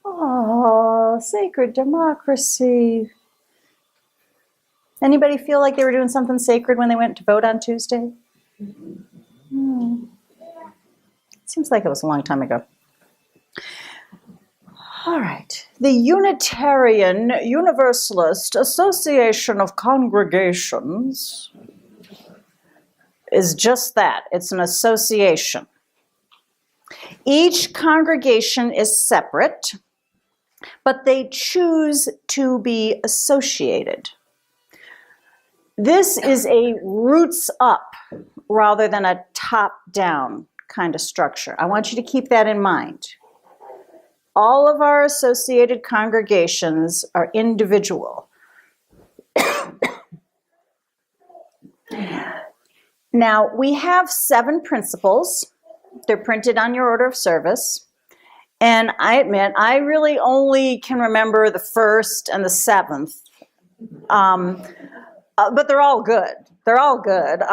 Oh, sacred democracy. Anybody feel like they were doing something sacred when they went to vote on Tuesday? Seems like it was a long time ago. All right. The Unitarian Universalist Association of Congregations is just that. It's an association. Each congregation is separate, but they choose to be associated. This is a roots up rather than a top down kind of structure. I want you to keep that in mind. All of our associated congregations are individual. Now, we have 7 principles. They're printed on your order of service. And I admit, I really only can remember the 1st and the 7th. But they're all good. They're all good.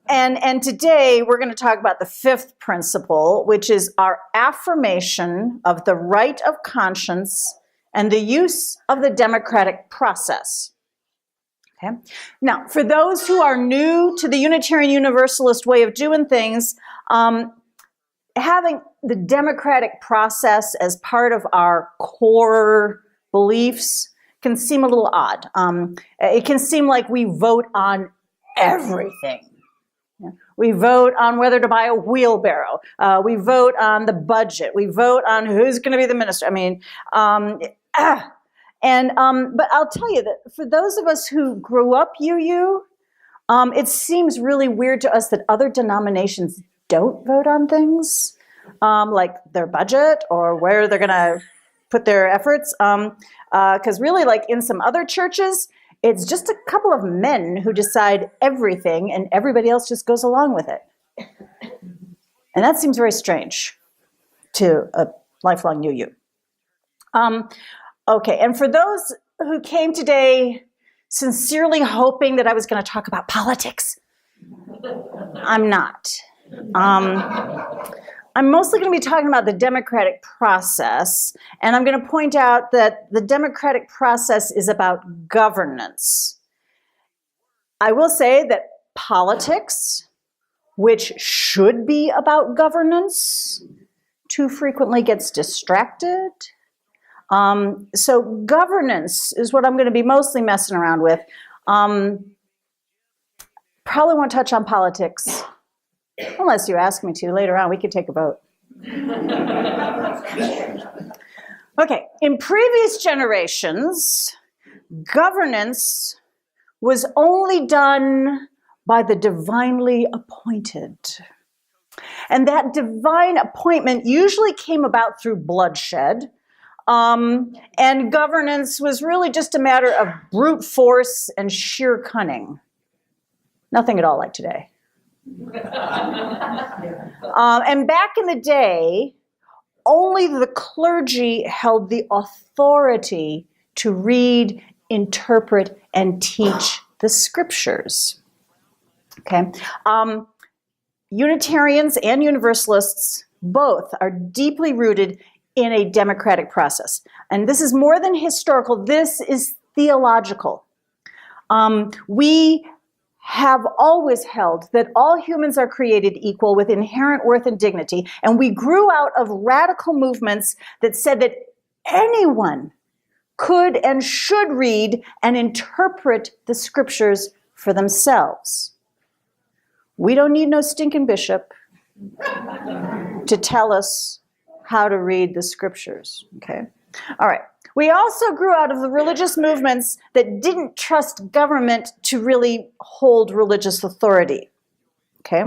And today we're going to talk about the 5th principle, which is our affirmation of the right of conscience and the use of the democratic process. Okay. Now, for those who are new to the Unitarian Universalist way of doing things, having the democratic process as part of our core beliefs can seem a little odd. It can seem like we vote on everything. We vote on whether to buy a wheelbarrow. We vote on the budget. We vote on who's going to be the minister. I mean, but I'll tell you that for those of us who grew up UU, it seems really weird to us that other denominations don't vote on things like their budget or where they're going to put their efforts. Because really, like in some other churches, it's just a couple of men who decide everything and everybody else just goes along with it. And that seems very strange to a lifelong UU. Okay, and for those who came today sincerely hoping that I was going to talk about politics, I'm not. I'm mostly going to be talking about the democratic process, and I'm going to point out that the democratic process is about governance. I will say that politics, which should be about governance, too frequently gets distracted. So governance is what I'm going to be mostly messing around with. Probably won't touch on politics. Unless you ask me to later on, we could take a vote. Okay, in previous generations, governance was only done by the divinely appointed. And that divine appointment usually came about through bloodshed. And governance was really just a matter of brute force and sheer cunning. Nothing at all like today. And back in the day, only the clergy held the authority to read, interpret, and teach the scriptures. Okay, Unitarians and Universalists both are deeply rooted in a democratic process. And this is more than historical, this is theological. We have always held that all humans are created equal with inherent worth and dignity, and we grew out of radical movements that said that anyone could and should read and interpret the scriptures for themselves. We don't need no stinking bishop to tell us how to read the scriptures, okay? All right. We also grew out of the religious movements that didn't trust government to really hold religious authority, okay?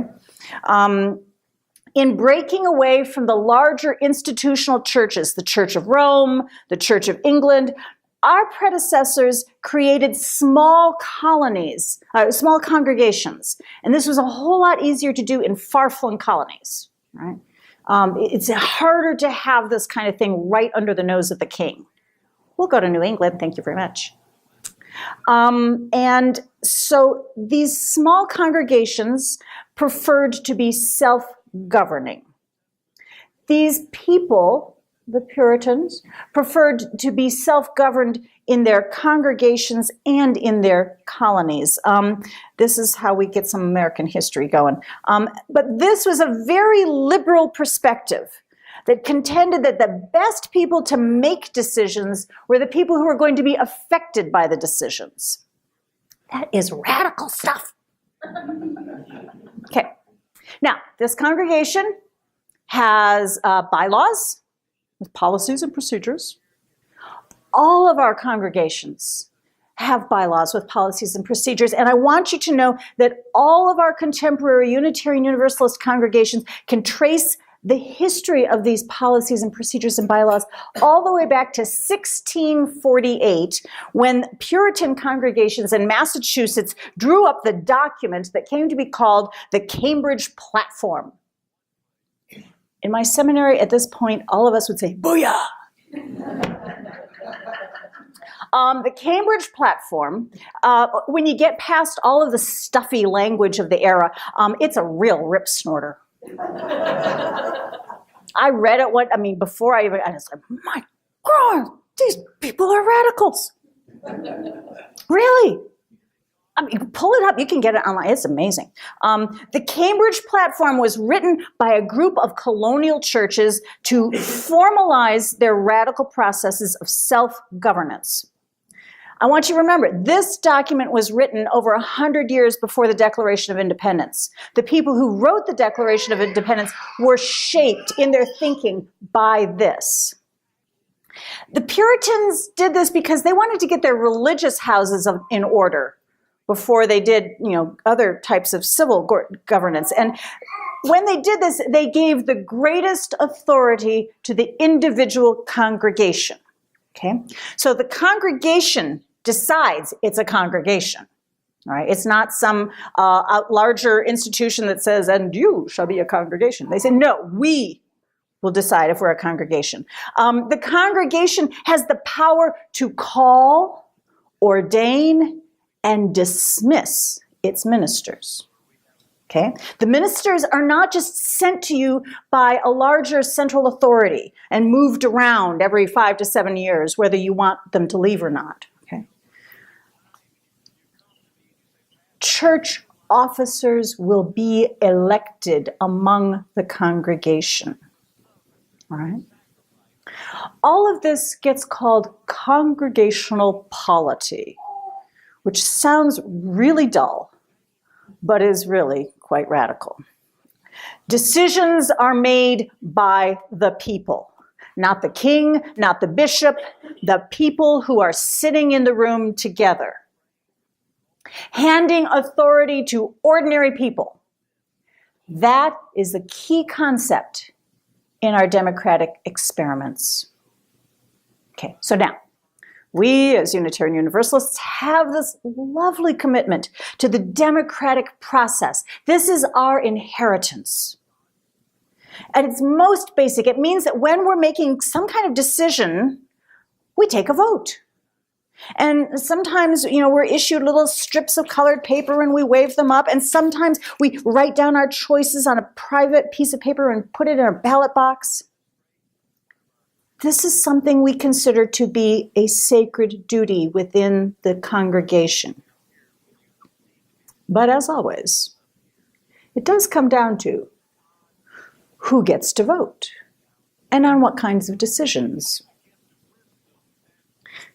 In breaking away from the larger institutional churches, the Church of Rome, the Church of England, our predecessors created small colonies, small congregations. And this was a whole lot easier to do in far-flung colonies, right? It's harder to have this kind of thing right under the nose of the king. We'll go to New England, thank you very much. And so these small congregations preferred to be self-governing. These people the Puritans, preferred to be self-governed in their congregations and in their colonies. This is how we get some American history going. But this was a very liberal perspective that contended that the best people to make decisions were the people who were going to be affected by the decisions. That is radical stuff. Okay. Now, this congregation has bylaws with policies and procedures. All of our congregations have bylaws with policies and procedures, and I want you to know that all of our contemporary Unitarian Universalist congregations can trace the history of these policies and procedures and bylaws all the way back to 1648, when Puritan congregations in Massachusetts drew up the document that came to be called the Cambridge Platform. In my seminary at this point, all of us would say, booyah! The Cambridge Platform, when you get past all of the stuffy language of the era, it's a real rip snorter. I read it, before I was like, my God, these people are radicals. Really? Pull it up, you can get it online, it's amazing. The Cambridge Platform was written by a group of colonial churches to formalize their radical processes of self-governance. I want you to remember, this document was written over 100 years before the Declaration of Independence. The people who wrote the Declaration of Independence were shaped in their thinking by this. The Puritans did this because they wanted to get their religious houses in order before they did, other types of civil governance. And when they did this, they gave the greatest authority to the individual congregation. Okay, so the congregation decides it's a congregation. All right, it's not some larger institution that says, and you shall be a congregation. They say, no, we will decide if we're a congregation. The congregation has the power to call, ordain, and dismiss its ministers. Okay? The ministers are not just sent to you by a larger central authority and moved around every 5 to 7 years, whether you want them to leave or not. Okay? Church officers will be elected among the congregation. All right? All of this gets called congregational polity, which sounds really dull, but is really quite radical. Decisions are made by the people, not the king, not the bishop, the people who are sitting in the room together. Handing authority to ordinary people. That is the key concept in our democratic experiments. Okay, so now, we, as Unitarian Universalists, have this lovely commitment to the democratic process. This is our inheritance. At its most basic, it means that when we're making some kind of decision, we take a vote. And sometimes, we're issued little strips of colored paper and we wave them up. And sometimes we write down our choices on a private piece of paper and put it in our ballot box. This is something we consider to be a sacred duty within the congregation. But as always, it does come down to who gets to vote and on what kinds of decisions.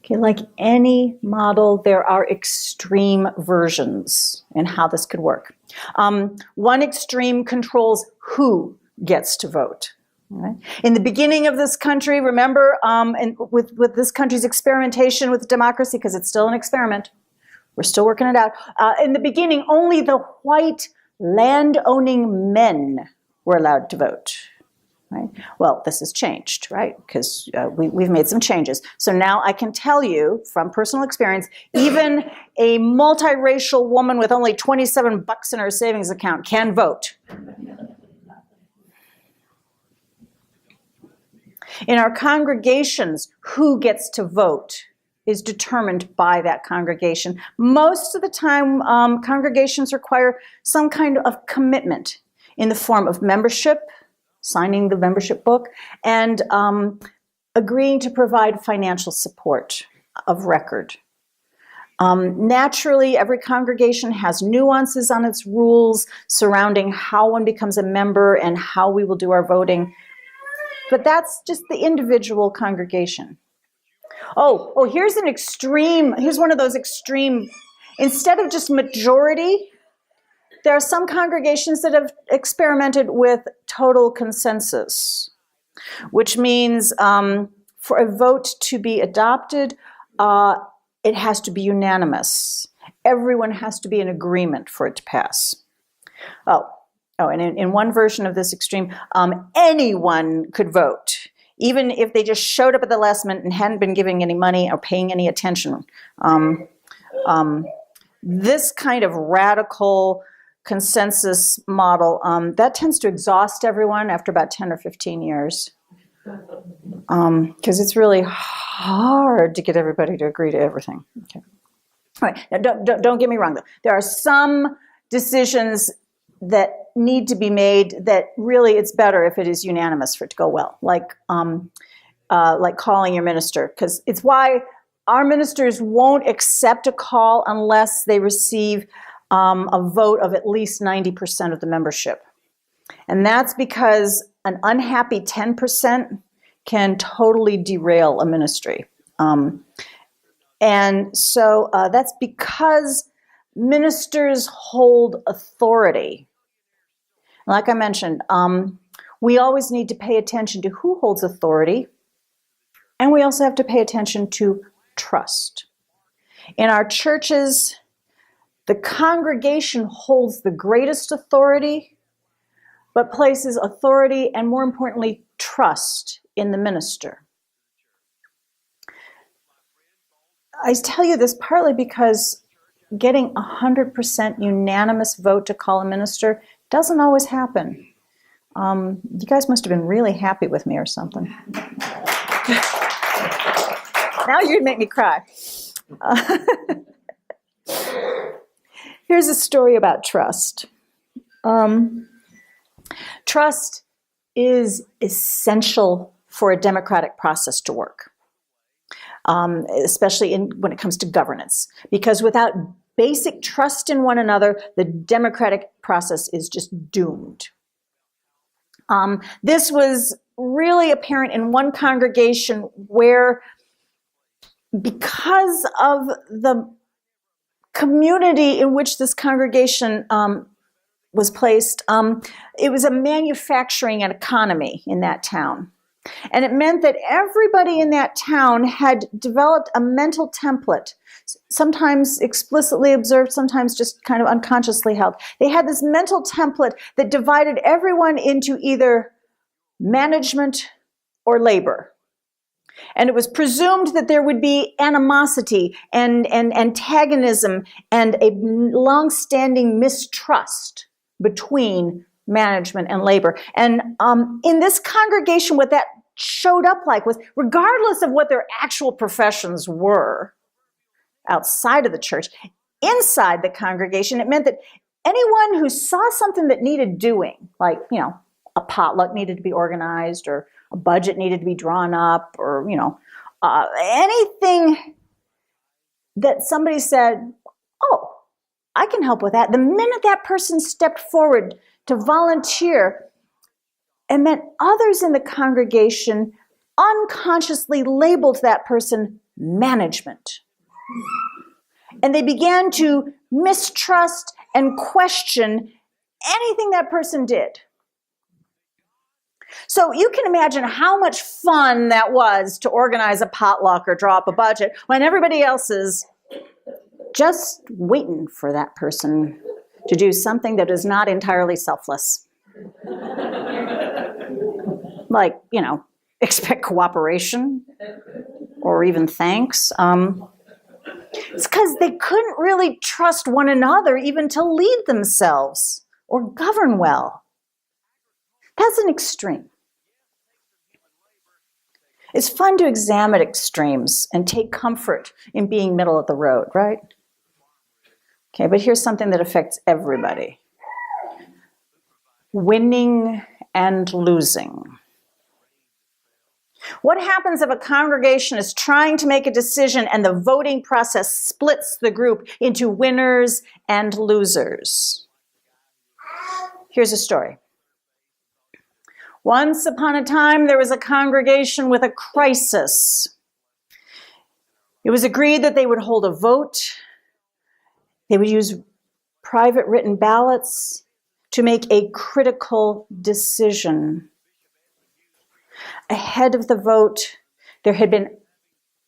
Okay, like any model, there are extreme versions in how this could work. One extreme controls who gets to vote. Right. In the beginning of this country, remember, with this country's experimentation with democracy, because it's still an experiment, we're still working it out. In the beginning, only the white land-owning men were allowed to vote. Right? Well, this has changed, right? Because we've made some changes. So now I can tell you from personal experience, even a multiracial woman with only $27 in her savings account can vote. In our congregations, who gets to vote is determined by that congregation. Most of the time, congregations require some kind of commitment in the form of membership, signing the membership book, and agreeing to provide financial support of record. Naturally, every congregation has nuances on its rules surrounding how one becomes a member and how we will do our voting. But that's just the individual congregation. Oh, here's an extreme, here's one of those extreme, instead of just majority, there are some congregations that have experimented with total consensus, which means for a vote to be adopted, it has to be unanimous. Everyone has to be in agreement for it to pass. And in one version of this extreme, anyone could vote, even if they just showed up at the last minute and hadn't been giving any money or paying any attention. This kind of radical consensus model, that tends to exhaust everyone after about 10 or 15 years. Because it's really hard to get everybody to agree to everything. Okay. All right. Now, don't get me wrong, though. There are some decisions that need to be made that really it's better if it is unanimous for it to go well, like calling your minister, because it's why our ministers won't accept a call unless they receive a vote of at least 90% of the membership. And that's because an unhappy 10% can totally derail a ministry. And so that's because ministers hold authority. Like I mentioned, we always need to pay attention to who holds authority, and we also have to pay attention to trust. In our churches, the congregation holds the greatest authority, but places authority and, more importantly, trust in the minister. I tell you this partly because getting 100% unanimous vote to call a minister doesn't always happen. You guys must have been really happy with me or something. Now you'd make me cry. Here's a story about trust. Trust is essential for a democratic process to work, especially when it comes to governance. Because without basic trust in one another, the democratic process is just doomed. This was really apparent in one congregation where, because of the community in which this congregation was placed, it was a manufacturing economy in that town. And it meant that everybody in that town had developed a mental template, sometimes explicitly observed, sometimes just kind of unconsciously held. They had this mental template that divided everyone into either management or labor. And it was presumed that there would be animosity and antagonism and a long-standing mistrust between management and labor. And in this congregation, what that showed up like was, regardless of what their actual professions were outside of the church, inside the congregation, it meant that anyone who saw something that needed doing, like, a potluck needed to be organized, or a budget needed to be drawn up, or, anything that somebody said, oh, I can help with that. The minute that person stepped forward to volunteer, it meant others in the congregation unconsciously labeled that person management. And they began to mistrust and question anything that person did. So you can imagine how much fun that was to organize a potluck or draw up a budget when everybody else is just waiting for that person to do something that is not entirely selfless. Like, expect cooperation or even thanks. It's because they couldn't really trust one another even to lead themselves or govern well. That's an extreme. It's fun to examine extremes and take comfort in being middle of the road, right? Okay, but here's something that affects everybody. Winning and losing. What happens if a congregation is trying to make a decision and the voting process splits the group into winners and losers? Here's a story. Once upon a time, there was a congregation with a crisis. It was agreed that they would hold a vote. They would use private written ballots to make a critical decision. Ahead of the vote, there had been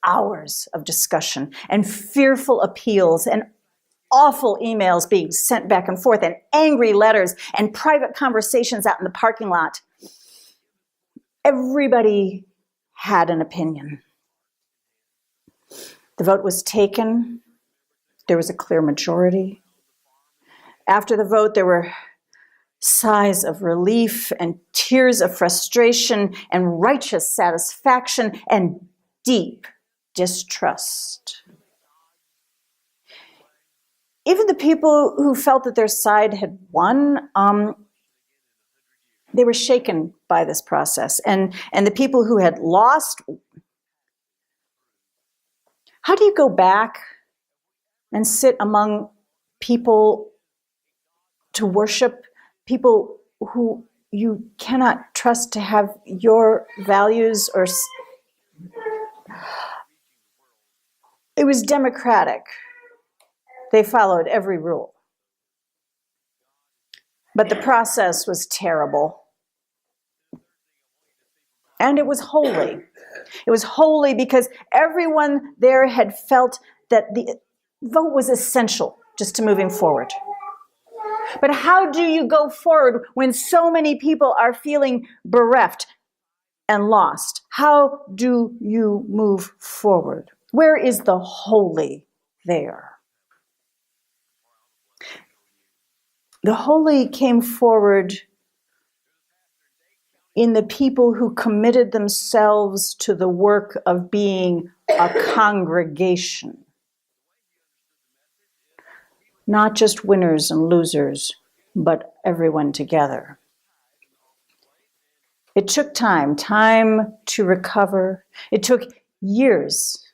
hours of discussion and fearful appeals and awful emails being sent back and forth and angry letters and private conversations out in the parking lot. Everybody had an opinion. The vote was taken. There was a clear majority. After the vote, there were sighs of relief and tears of frustration and righteous satisfaction and deep distrust. Even the people who felt that their side had won, they were shaken by this process. And the people who had lost, how do you go back and sit among people to worship, people who you cannot trust to have your values or... It was democratic. They followed every rule. But the process was terrible. And it was holy. It was holy because everyone there had felt that the vote was essential just to moving forward. But how do you go forward when so many people are feeling bereft and lost? How do you move forward? Where is the holy there? The holy came forward in the people who committed themselves to the work of being a congregation. Not just winners and losers, but everyone together. It took time to recover. It took years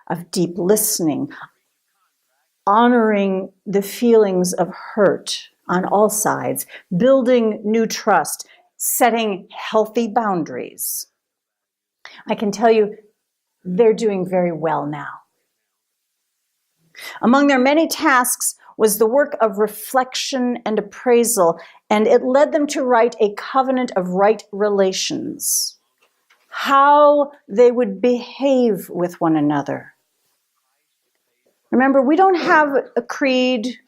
of deep listening, honoring the feelings of hurt on all sides, building new trust, setting healthy boundaries. I can tell you, they're doing very well now. Among their many tasks was the work of reflection and appraisal, and it led them to write a covenant of right relations, how they would behave with one another. Remember, we don't have a creed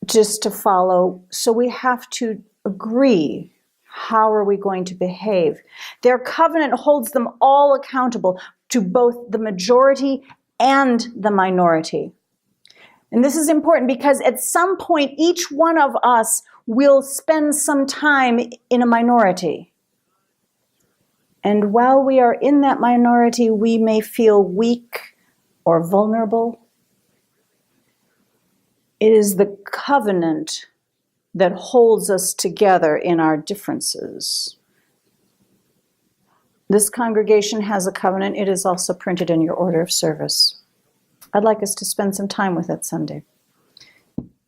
just to follow, so we have to agree. How are we going to behave? Their covenant holds them all accountable to both the majority and the minority. And this is important because at some point, each one of us will spend some time in a minority. And while we are in that minority, we may feel weak or vulnerable. It is the covenant that holds us together in our differences. This congregation has a covenant. It is also printed in your order of service. I'd like us to spend some time with it Sunday,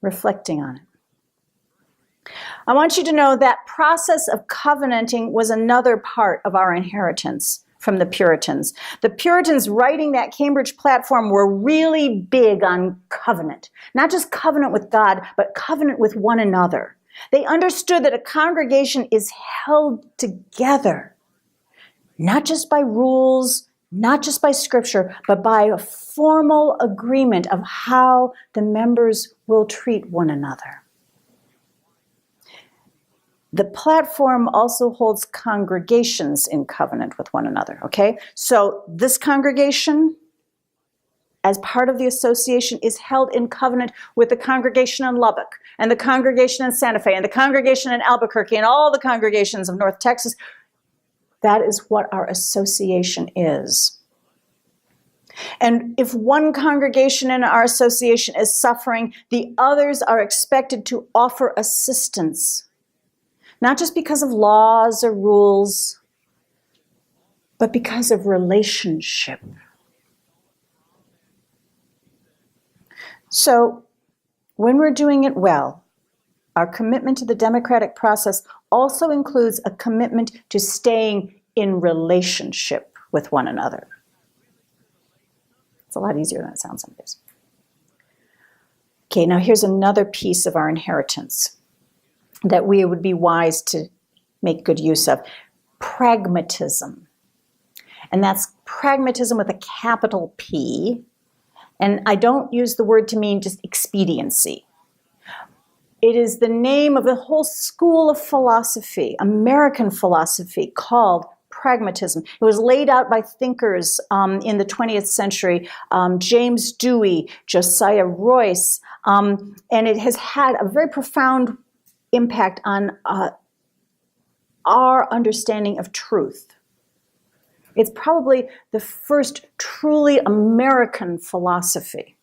reflecting on it. I want you to know that process of covenanting was another part of our inheritance from the Puritans. The Puritans writing that Cambridge platform were really big on covenant. Not just covenant with God, but covenant with one another. They understood that a congregation is held together, not just by rules, not just by scripture, but by a formal agreement of how the members will treat one another. The platform also holds congregations in covenant with one another, okay? So this congregation, as part of the association, is held in covenant with the congregation in Lubbock, and the congregation in Santa Fe, and the congregation in Albuquerque, and all the congregations of North Texas. That is what our association is. And if one congregation in our association is suffering, the others are expected to offer assistance. Not just because of laws or rules, but because of relationship. So when we're doing it well, our commitment to the democratic process also includes a commitment to staying in relationship with one another. It's a lot easier than it sounds some days. Okay, now here's another piece of our inheritance that we would be wise to make good use of. Pragmatism. And that's pragmatism with a capital P. And I don't use the word to mean just expediency. It is the name of a whole school of philosophy, American philosophy, called pragmatism. It was laid out by thinkers in the 20th century, James Dewey, Josiah Royce, and it has had a very profound impact on our understanding of truth. It's probably the first truly American philosophy.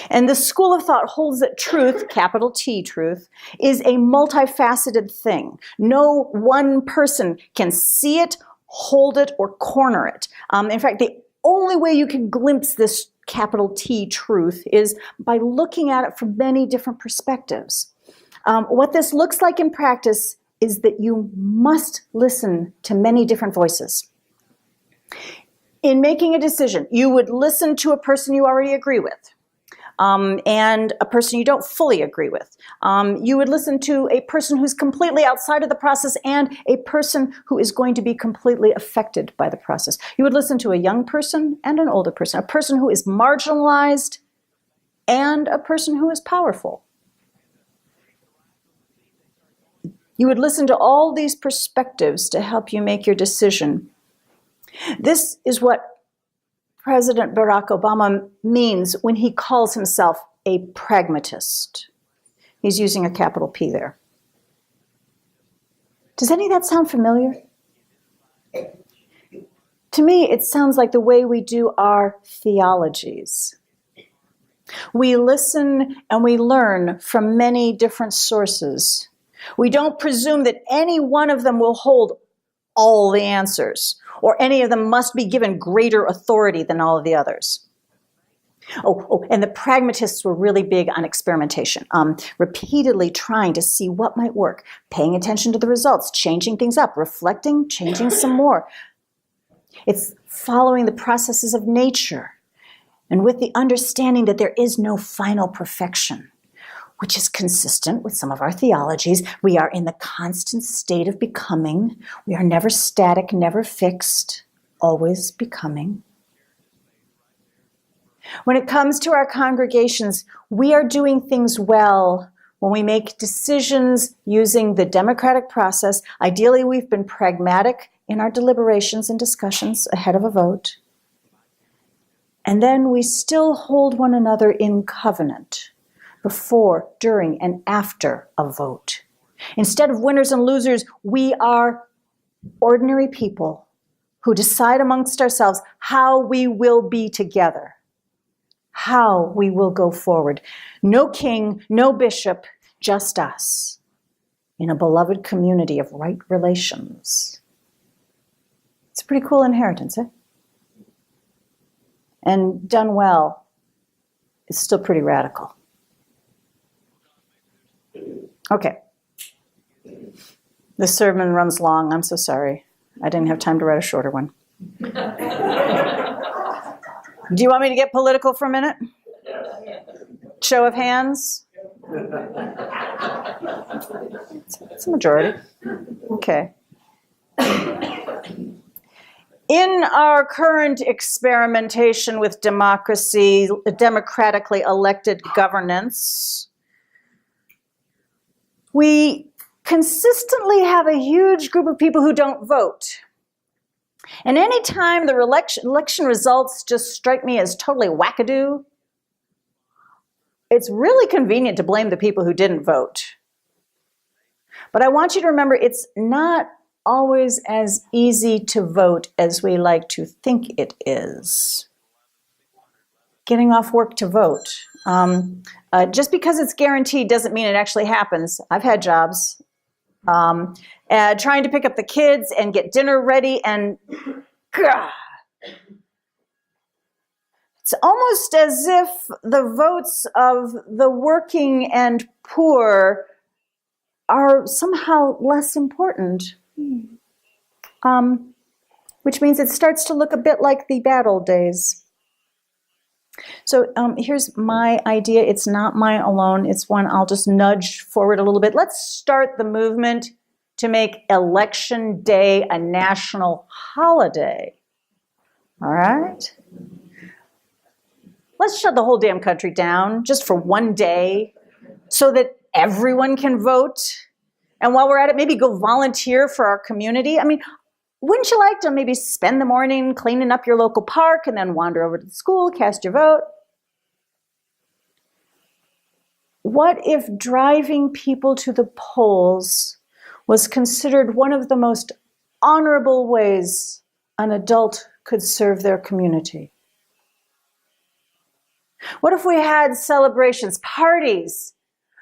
And the school of thought holds that truth, capital T truth, is a multifaceted thing. No one person can see it, hold it, or corner it. In fact, the only way you can glimpse this capital T truth is by looking at it from many different perspectives. What this looks like in practice is that you must listen to many different voices. In making a decision, you would listen to a person you already agree with. And a person you don't fully agree with. You would listen to a person who's completely outside of the process and a person who is going to be completely affected by the process. You would listen to a young person and an older person, a person who is marginalized and a person who is powerful. You would listen to all these perspectives to help you make your decision. This is what President Barack Obama means when he calls himself a pragmatist. He's using a capital P there. Does any of that sound familiar? To me, it sounds like the way we do our theologies. We listen and we learn from many different sources. We don't presume that any one of them will hold all the answers, or any of them must be given greater authority than all of the others. And the pragmatists were really big on experimentation, repeatedly trying to see what might work, paying attention to the results, changing things up, reflecting, changing some more. It's following the processes of nature, and with the understanding that there is no final perfection, which is consistent with some of our theologies. We are in the constant state of becoming. We are never static, never fixed, always becoming. When it comes to our congregations, we are doing things well when we make decisions using the democratic process. Ideally, we've been pragmatic in our deliberations and discussions ahead of a vote. And then we still hold one another in covenant before, during, and after a vote. Instead of winners and losers, we are ordinary people who decide amongst ourselves how we will be together, how we will go forward. No king, no bishop, just us in a beloved community of right relations. It's a pretty cool inheritance, eh? And done well, it's still pretty radical. Okay. This sermon runs long. I'm so sorry. I didn't have time to write a shorter one. Do you want me to get political for a minute? Show of hands? It's a majority. Okay. In our current experimentation with democracy, democratically elected governance, we consistently have a huge group of people who don't vote. And any time the election results just strike me as totally wackadoo, it's really convenient to blame the people who didn't vote. But I want you to remember it's not always as easy to vote as we like to think it is. Getting off work to vote. Just because it's guaranteed doesn't mean it actually happens. I've had jobs. Trying to pick up the kids and get dinner ready and Gah. It's almost as if the votes of the working and poor are somehow less important. Which means it starts to look a bit like the bad old days. So here's my idea. It's not mine alone. It's one I'll just nudge forward a little bit. Let's start the movement to make Election Day a national holiday. All right? Let's shut the whole damn country down just for one day so that everyone can vote. And while we're at it, maybe go volunteer for our community. I mean, wouldn't you like to maybe spend the morning cleaning up your local park and then wander over to the school, cast your vote? What if driving people to the polls was considered one of the most honorable ways an adult could serve their community? What if we had celebrations, parties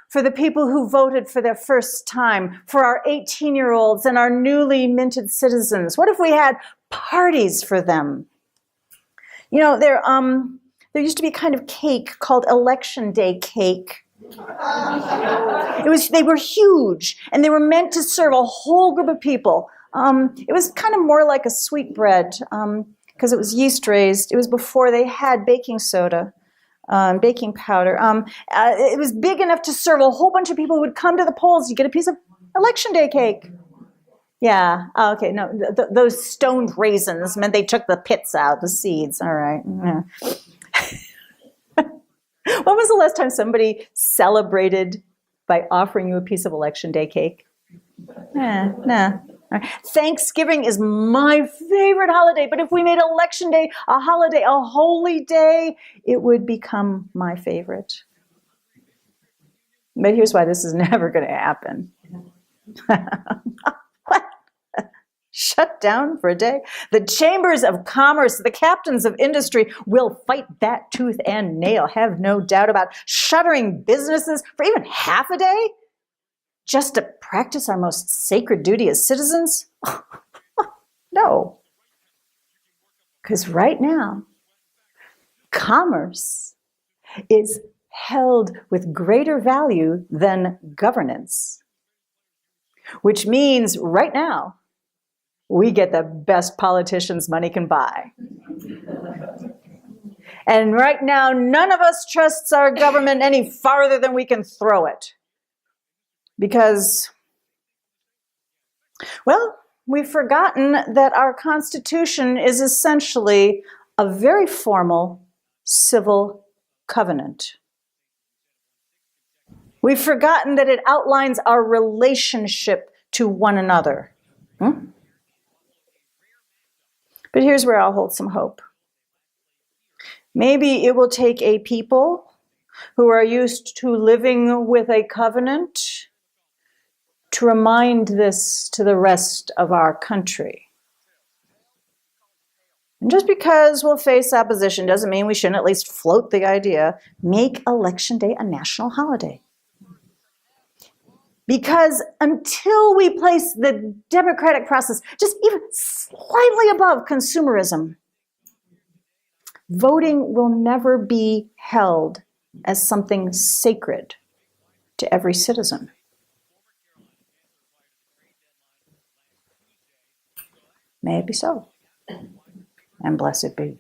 for the people who voted for their first time, for our 18-year-olds and our newly minted citizens? What if we had parties for them? You know, there used to be a kind of cake called Election Day cake. They were huge, and they were meant to serve a whole group of people. It was kind of more like a sweetbread because it was yeast raised. It was before they had baking soda. Baking powder. It was big enough to serve a whole bunch of people who would come to the polls. You get a piece of Election Day cake. Yeah, okay, no, those stoned raisins meant they took the pits out, the seeds, all right. Yeah. When was the last time somebody celebrated by offering you a piece of Election Day cake? Nah. Thanksgiving is my favorite holiday, but if we made Election Day a holiday, a holy day, it would become my favorite. But here's why this is never going to happen. What? Shut down for a day? The chambers of commerce, the captains of industry will fight that tooth and nail, have no doubt about shuttering businesses for even half a day? Just to practice our most sacred duty as citizens? No. Because right now, commerce is held with greater value than governance. Which means right now, we get the best politicians money can buy. And right now, none of us trusts our government any farther than we can throw it. Because, well, we've forgotten that our Constitution is essentially a very formal civil covenant. We've forgotten that it outlines our relationship to one another. But here's where I'll hold some hope. Maybe it will take a people who are used to living with a covenant to remind this to the rest of our country. And just because we'll face opposition doesn't mean we shouldn't at least float the idea, make Election Day a national holiday. Because until we place the democratic process just even slightly above consumerism, voting will never be held as something sacred to every citizen. May it be so, and blessed be.